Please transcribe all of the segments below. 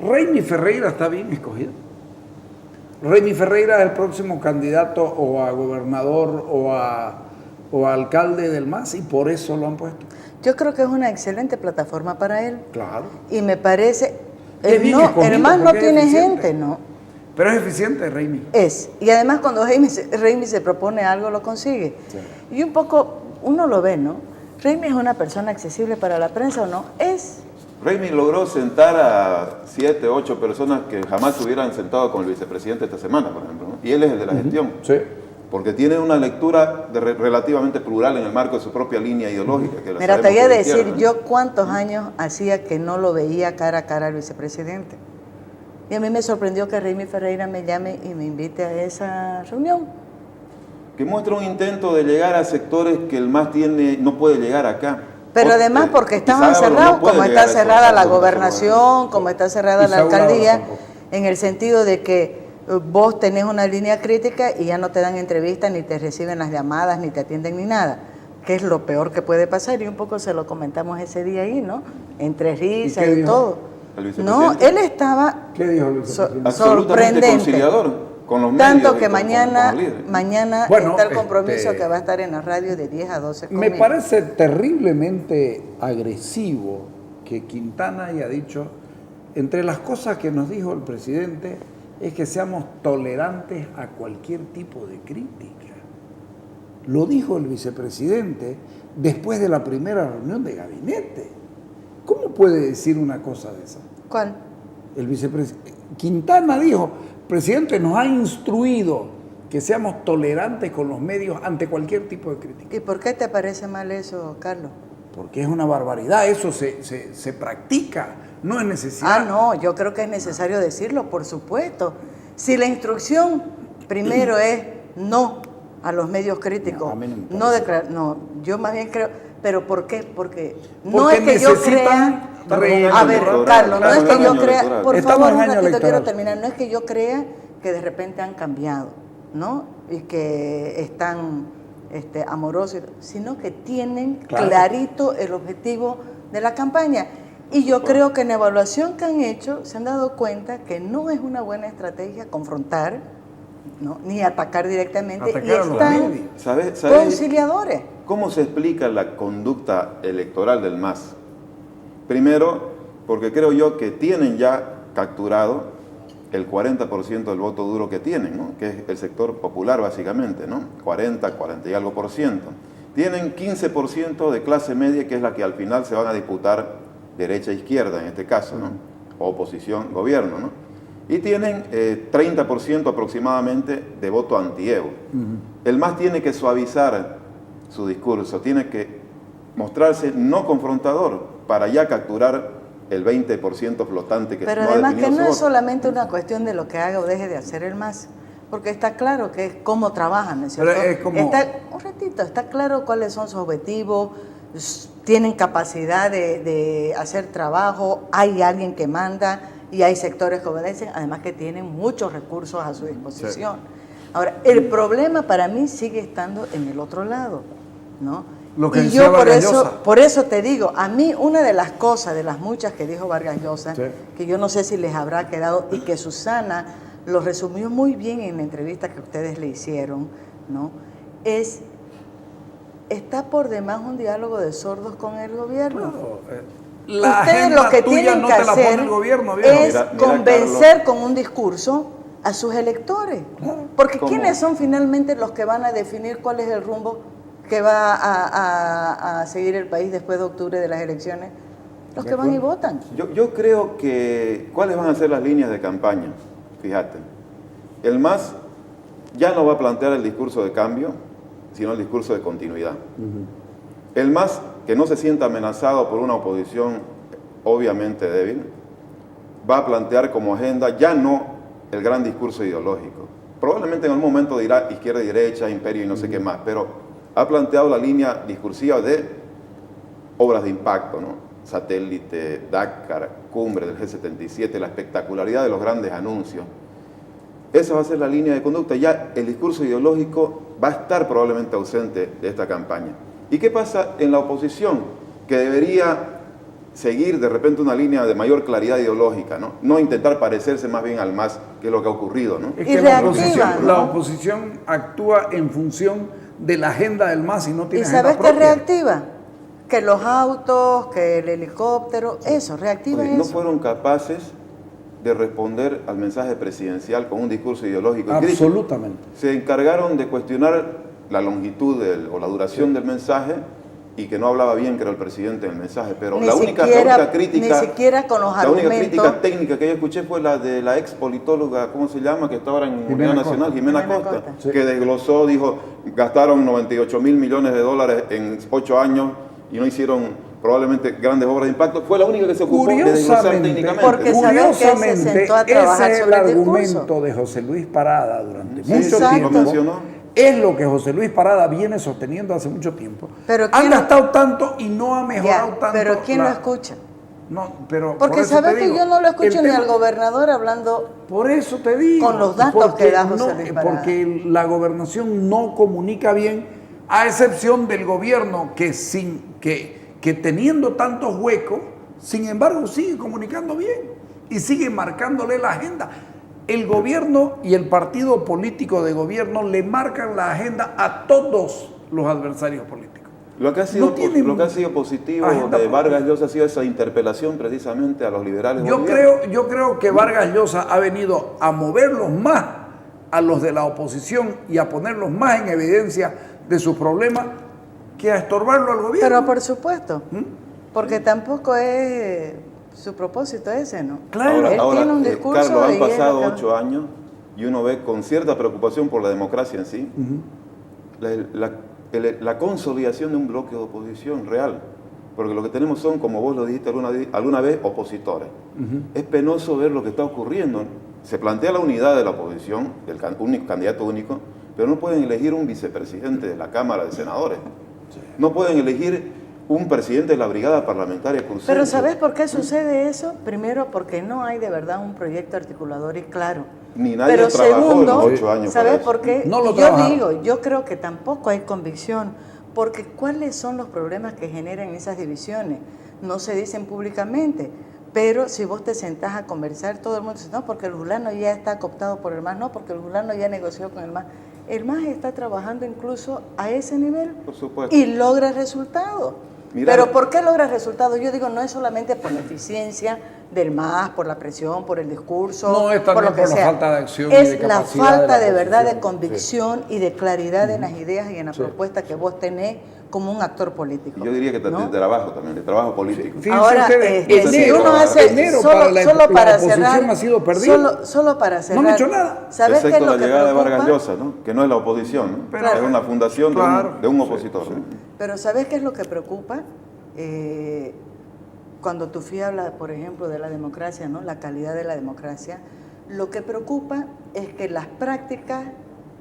Raimi Ferreira está bien escogido. Raimi Ferreira es el próximo candidato o a gobernador o a alcalde del MAS y por eso lo han puesto. Yo creo que es una excelente plataforma para él. Claro. Y me parece, Es bien escogido el MAS no porque es tiene eficiente. gente, ¿no? Pero es eficiente, Raimi. Es. Y además cuando Raimi se propone algo, lo consigue. Sí. Y un poco, uno lo ve, ¿no? ¿Raimi es una persona accesible para la prensa o no? Es. Raimi logró sentar a 7, 8 personas que jamás se hubieran sentado con el vicepresidente esta semana, por ejemplo, ¿no? Y él es el de la gestión. Sí. Porque tiene una lectura relativamente plural en el marco de su propia línea ideológica. Que la Mira, te sabemos voy a que es de decir izquierda, ¿no? yo cuántos años hacía que no lo veía cara a cara al vicepresidente. Y a mí me sorprendió que Raimi Ferreira me llame y me invite a esa reunión. Que muestra un intento de llegar a sectores que el MAS no puede llegar acá. Pero además porque estaban cerrados, como está cerrada la gobernación, como está cerrada la alcaldía, en el sentido de que vos tenés una línea crítica y ya no te dan entrevistas, ni te reciben las llamadas, ni te atienden ni nada, que es lo peor que puede pasar, y un poco se lo comentamos ese día ahí, ¿no? Entre risas y todo. No, él estaba absolutamente sorprendente. conciliador con los Tanto medios que y mañana Bueno, está el compromiso que va a estar en la radio de 10 a 12 conmigo. Me parece terriblemente agresivo que Quintana haya dicho, entre las cosas que nos dijo el presidente, es que seamos tolerantes a cualquier tipo de crítica. Lo dijo el vicepresidente después de la primera reunión de gabinete. ¿Cómo puede decir una cosa de esa? ¿Cuál? El vicepresidente Quintana dijo, presidente nos ha instruido que seamos tolerantes con los medios ante cualquier tipo de crítica. ¿Y por qué te parece mal eso, Carlos? Porque es una barbaridad, eso se practica, no es necesario. Ah, no, yo creo que es necesario decirlo, por supuesto. Si la instrucción primero es no a los medios críticos, no, yo más bien creo, pero ¿por qué? Porque no es que yo crea... A ver, Carlos, no es que yo crea, por favor, un ratito quiero terminar, no es que yo crea que de repente han cambiado, ¿no? Y que están amorosos, sino que tienen clarito el objetivo de la campaña. Y yo creo que en la evaluación que han hecho se han dado cuenta que no es una buena estrategia confrontar, ¿no? Ni atacar directamente, y están ¿Sabes conciliadores. ¿Cómo se explica la conducta electoral del MAS? Primero, porque creo yo que tienen ya capturado el 40% del voto duro que tienen, ¿no? Que es el sector popular básicamente, ¿no? 40 y algo por ciento. Tienen 15% de clase media, que es la que al final se van a disputar derecha e izquierda en este caso, ¿no? Oposición, gobierno, ¿no? Y tienen 30% aproximadamente de voto anti-Evo. El MAS tiene que suavizar su discurso, tiene que mostrarse no confrontador para ya capturar el 20% flotante que pero no ha además definido que no su es voto. solamente una cuestión de lo que haga o deje de hacer el MAS, porque está claro que es cómo trabajan, ¿no es cierto? Un ratito, está claro cuáles son sus objetivos, tienen capacidad de hacer trabajo, hay alguien que manda y hay sectores que obedecen, además que tienen muchos recursos a su disposición. Sí. Ahora, el problema para mí sigue estando en el otro lado, ¿no? Lo que y yo por eso te digo, a mí una de las cosas, de las muchas que dijo Vargas Llosa, que yo no sé si les habrá quedado, y que Susana lo resumió muy bien en la entrevista que ustedes le hicieron, ¿no? Está por demás un diálogo de sordos con el gobierno. Ustedes lo que tienen que hacer es convencer con un discurso a sus electores. Porque ¿quiénes son finalmente los que van a definir cuál es el rumbo que va a seguir el país después de octubre de las elecciones? Los que van y votan. Yo creo que, ¿cuáles van a ser las líneas de campaña? Fíjate, el MAS ya no va a plantear el discurso de cambio, sino el discurso de continuidad. El MAS, que no se sienta amenazado por una oposición obviamente débil, va a plantear como agenda ya no el gran discurso ideológico. Probablemente en algún momento dirá izquierda y derecha, imperio y no sé qué más, pero ha planteado la línea discursiva de obras de impacto, ¿no? Satélite, Dakar, cumbre del G77, la espectacularidad de los grandes anuncios. Esa va a ser la línea de conducta. Ya el discurso ideológico va a estar probablemente ausente de esta campaña. ¿Y qué pasa en la oposición? Que debería seguir de repente una línea de mayor claridad ideológica, ¿no? No intentar parecerse más bien al MAS, que es lo que ha ocurrido, ¿no? Es Y que reactiva, ¿no? la oposición actúa en función de la agenda del MAS y no tiene ¿Y agenda sabes qué propia. reactiva? Que los autos, que el helicóptero, eso, reactiva Oye, no eso. fueron capaces de responder al mensaje presidencial con un discurso ideológico y crítico. Absolutamente. Se encargaron de cuestionar la longitud o la duración del mensaje y que no hablaba bien, que era el presidente en el mensaje, pero la única crítica, ni siquiera con los la única argumentos. crítica técnica que yo escuché fue la de la ex politóloga, ¿cómo se llama?, que está ahora en Unidad Nacional, Jimena Costa, Sí. que desglosó, dijo, gastaron 98 mil millones de dólares en 8 años y no hicieron probablemente grandes obras de impacto. Fue la única que se ocupó de desglosar técnicamente. Porque sabes que él se sentó a trabajar ese es el sobre el discurso. argumento de José Luis Parada durante Sí, mucho exacto. tiempo. Lo mencionó. Es lo que José Luis Parada viene sosteniendo hace mucho tiempo. Pero Han ¿quién- gastado tanto y no ha mejorado Ya, tanto. pero ¿quién lo escucha? No, pero Porque por eso sabes te que digo, yo no lo escucho el ni tema- al gobernador hablando. Por eso te digo. Con los datos que da José Luis Parada. Porque la gobernación no comunica bien, a excepción del gobierno que teniendo tantos huecos, sin embargo sigue comunicando bien y sigue marcándole la agenda. El gobierno y el partido político de gobierno le marcan la agenda a todos los adversarios políticos. Lo que ha sido, No tienen lo que ha sido positivo agenda de Vargas propia. Llosa ha sido esa interpelación precisamente a los liberales Yo bolivianos. creo que Vargas Llosa ha venido a moverlos más a los de la oposición y a ponerlos más en evidencia de sus problemas que a estorbarlo al gobierno. Pero por supuesto, porque tampoco es su propósito ese, ¿no? Claro. Él tiene un discurso Carlos, han y es pasado lo que- 8 años y uno ve con cierta preocupación por la democracia en sí, la consolidación de un bloque de oposición real. Porque lo que tenemos son, como vos lo dijiste alguna vez, opositores. Es penoso ver lo que está ocurriendo. Se plantea la unidad de la oposición, único candidato único, pero no pueden elegir un vicepresidente de la Cámara de Senadores. No pueden elegir un presidente de la Brigada Parlamentaria Cruceña. Pero ¿sabes por qué sucede eso? Primero, porque no hay de verdad un proyecto articulador y claro. Ni nadie Pero trabajó segundo, en los 8 años. ¿sabes para por eso. qué? No lo yo trabajaron. digo, yo creo que tampoco hay convicción, porque ¿cuáles son los problemas que generan esas divisiones? No se dicen públicamente, pero si vos te sentás a conversar, todo el mundo dice, no, porque el fulano ya está cooptado por el MAS, no, porque el fulano ya negoció con el MAS. El MAS está trabajando incluso a ese nivel Por supuesto. y logra resultados. Mira, Pero ¿por qué logra resultados? Yo digo, no es solamente por la eficiencia del MAS, por la presión, por el discurso, No, es también por lo que por la sea. falta de acción y es de la capacidad falta de de la verdad de oposición. convicción y de claridad en las ideas y en la propuesta que vos tenés como un actor político. Yo diría que ¿no? de trabajo también, de trabajo político. Fíjense Ahora, ustedes, si enero- uno hace enero solo, para la oposición cerrar, ha sido perdido. solo para cerrar, No han hecho nada. ¿sabes qué es Excepto lo la que llegada de preocupa? Vargas Llosa, ¿no? Que no es la oposición, ¿no? Pero- es una fundación de Claro, de un sí, opositor. sí. ¿no? Pero ¿sabes qué es lo que preocupa? Cuando Tufí habla, por ejemplo, de la democracia, ¿no? La calidad de la democracia, lo que preocupa es que las prácticas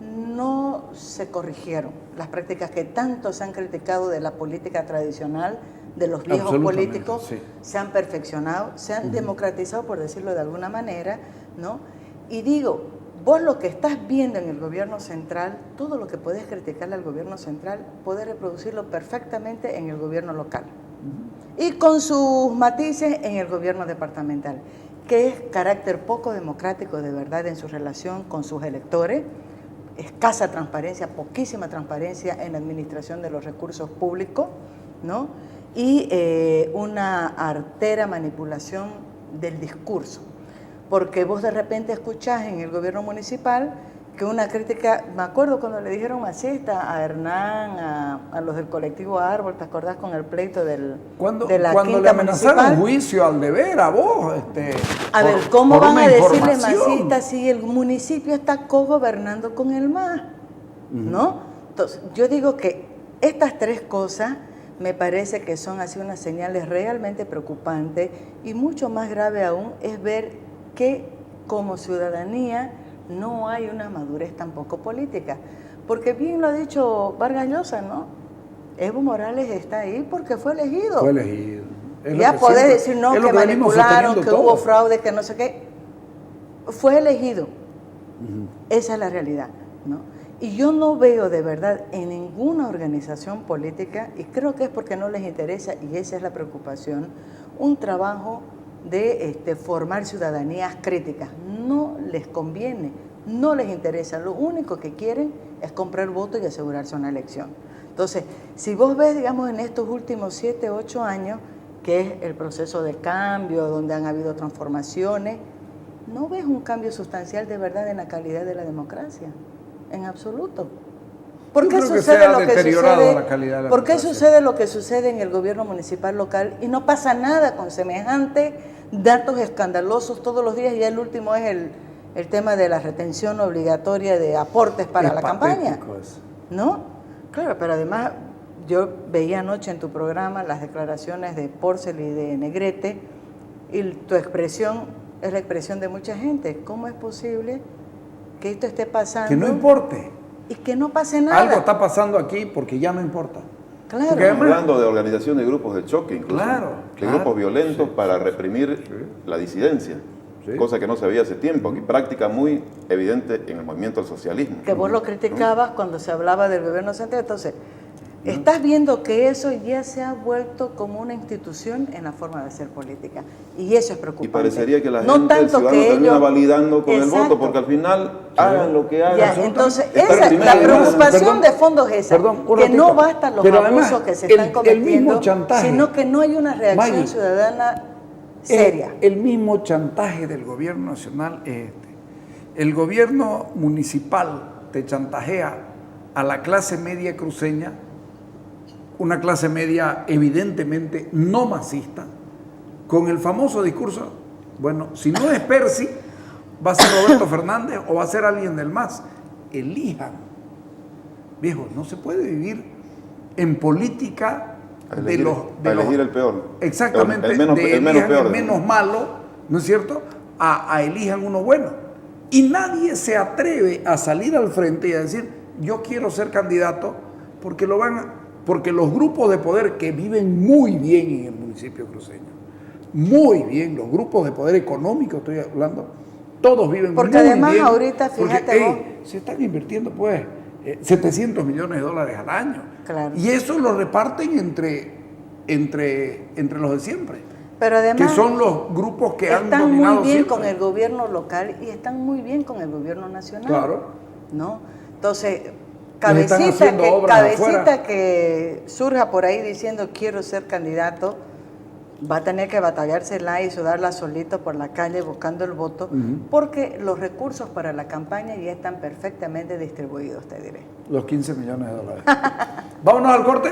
no se corrigieron. Las prácticas que tanto se han criticado de la política tradicional, de los viejos Absolutamente, políticos, sí. se han perfeccionado, se han democratizado, por decirlo de alguna manera, ¿no? Y digo, vos lo que estás viendo en el gobierno central, todo lo que podés criticarle al gobierno central, podés reproducirlo perfectamente en el gobierno local. Y con sus matices en el gobierno departamental, que es carácter poco democrático de verdad en su relación con sus electores, escasa transparencia, poquísima transparencia en la administración de los recursos públicos, ¿no? Y una artera manipulación del discurso. Porque vos de repente escuchás en el gobierno municipal que una crítica, me acuerdo cuando le dijeron masista a Hernán, a los del colectivo Árbol, ¿te acordás con el pleito de la Cuando quinta le amenazaron municipal? juicio al deber a vos, A ver, ¿cómo por van una a decirle información. masista si el municipio está cogobernando con el MAS? ¿No? Entonces, yo digo que estas tres cosas me parece que son así unas señales realmente preocupantes y mucho más grave aún es ver que como ciudadanía no hay una madurez tampoco política. Porque bien lo ha dicho Vargas Llosa, ¿no? Evo Morales está ahí porque fue elegido. Fue elegido. Es lo Ya que podés siempre- decir no, es lo que venimos manipularon, que sosteniendo hubo todos. fraude, que no sé qué. Fue elegido. Esa es la realidad, ¿no? Y yo no veo de verdad en ninguna organización política, y creo que es porque no les interesa, y esa es la preocupación, un trabajo de formar ciudadanías críticas. No les conviene, no les interesa. Lo único que quieren es comprar voto y asegurarse una elección. Entonces, si vos ves, digamos, en estos últimos 7, 8 años, que es el proceso de cambio, donde han habido transformaciones, no ves un cambio sustancial de verdad en la calidad de la democracia, en absoluto. ¿Por qué sucede lo que sucede? ¿Por qué sucede lo que sucede en el gobierno municipal local y no pasa nada con semejantes datos escandalosos todos los días? Ya el último es el tema de la retención obligatoria de aportes para la campaña, ¿no? Claro, pero además yo veía anoche en tu programa las declaraciones de Porcel y de Negrete, y tu expresión es la expresión de mucha gente. ¿Cómo es posible que esto esté pasando? Que no importe. Y que no pase nada. Algo está pasando aquí porque ya no importa. Claro. Estamos hablando de organización de grupos de choque, incluso. De grupos violentos para reprimir la disidencia. Cosa que no se veía hace tiempo, y práctica muy evidente en el movimiento del socialismo. Que vos lo criticabas cuando se hablaba del gobierno central. Entonces, estás viendo que eso ya se ha vuelto como una institución en la forma de hacer política. Y eso es preocupante. Y parecería que la gente, el ciudadano, termina validando con el voto, porque al final hagan lo que hagan. Ya, entonces, la preocupación de fondo es esa, que no bastan los abusos que se están cometiendo, sino que no hay una reacción ciudadana seria. El mismo chantaje del gobierno nacional es este. El gobierno municipal te chantajea a la clase media cruceña, una clase media evidentemente no masista, con el famoso discurso, bueno, si no es Percy, va a ser Roberto Fernández o va a ser alguien del MAS. Elijan. Viejo, no se puede vivir en política elegir el peor. Exactamente, el menos malo, ¿no es cierto? A elijan uno bueno. Y nadie se atreve a salir al frente y a decir, yo quiero ser candidato, porque los grupos de poder que viven muy bien en el municipio cruceño, muy bien, los grupos de poder económico estoy hablando, todos viven muy bien. Porque además ahorita, fíjate vos, se están invirtiendo pues 700 millones de dólares al año. Claro. Y eso lo reparten entre los de siempre. Pero además, que son los grupos que han dominado están muy bien siempre con el gobierno local y están muy bien con el gobierno nacional. Claro. ¿No? Entonces, cabecita que surja por ahí diciendo quiero ser candidato, va a tener que batallársela y sudarla solito por la calle buscando el voto, porque los recursos para la campaña ya están perfectamente distribuidos, te diré. Los 15 millones de dólares. Vámonos al corte.